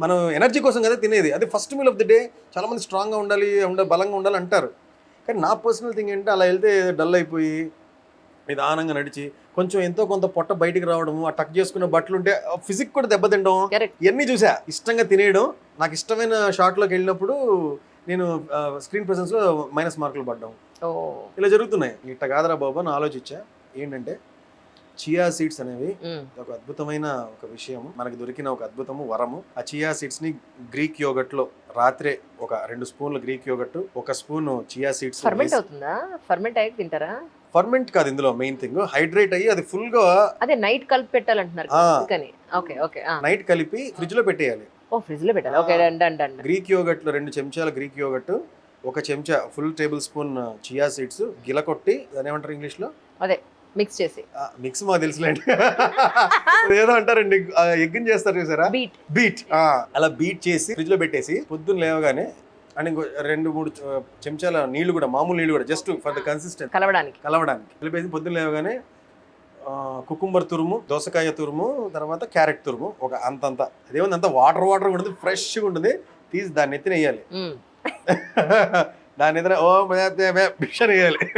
మనం ఎనర్జీ కోసం కదా తినేది. అది first meal of the day. చాలామంది స్ట్రాంగ్గా ఉండాలి, బలంగా ఉండాలి అంటారు. కానీ నా పర్సనల్ థింగ్ ఏంటంటే అలా వెళ్తే డల్ అయిపోయి నిదానంగా నడిచి కొంచెం ఎంతో కొంత పొట్ట బయటికి రావడము, ఆ టక్ చేసుకున్న బట్టలు ఉంటే ఫిజిక్ కూడా దెబ్బతింటాం. ఇవన్నీ చూసా. ఇష్టంగా తినేయడం, నాకు ఇష్టమైన షాట్లోకి వెళ్ళినప్పుడు నేను స్క్రీన్ ప్రెసెన్స్లో మైనస్ మార్కులు పడ్డాం. ఇలా జరుగుతున్నాయి. ఇట్ట కాదరా బాబు అని ఆలోచించా. ఏంటంటే చియా సీడ్స్ అనేవి ఒక అద్భుతమైన ఒక విషయం, మనకి దొరికిన ఒక అద్భుతము, వరము. ఆ చియా సీడ్స్ ని గ్రీక్ యోగట్ లో రాత్రే ఒక 2 స్పూన్లు Greek yogurt, 1 spoon chia seeds. Ferment అవుతుందా? ఫర్మెంట్ అయ్యి తింటారా? ఫర్మెంట్ కాదు ఇందులో మెయిన్ థింగ్, హైడ్రేట్ అయ్యి అది ఫుల్ గా అదే నైట్ కలిపి పెట్టాలంటున్నారు. Okay okay. నైట్ కలిపి ఫ్రిడ్జ్ లో పెట్టేయాలి. ఓ ఫ్రిడ్జ్ లో పెట్టాలి. Okay done. గ్రీక్ యోగట్ లో 2 చెంచాల గ్రీక్ యోగట్, 1 చెంచా full tablespoon chia seeds గిలకొట్టి, దాని ఏమంటారు ఇంగ్లీష్ లో, అదే మిక్స్ చేసి. మిక్స్ మాకు తెలుసులేండి. ఏదో అంటారండి, ఎగ్గిని చేస్తారు చూసారా, బీట్. అలా బీట్ చేసి ఫ్రిడ్జ్ లో పెట్టేసి పొద్దున్న లేవగానే అండ్ ఇంకో 2-3 చెంచాల నీళ్లు కూడా, మామూలు నీళ్లు కూడా, జస్ట్ ఫర్ ద కన్సిస్టెన్సీ కలవడానికి కలిపేసి పొద్దున్న లేవగానే కుకుంబర్ తురుము, దోసకాయ తురుము, తర్వాత క్యారెట్ తురుము, ఒక అంతంత, అదేముంది అంత వాటర్ ఉంటుంది, ఫ్రెష్గా ఉంటుంది, తీసి దాన్ని ఎత్తిన వేయాలి. దాన్ని ఎత్తిన భిక్ష వేయాలి.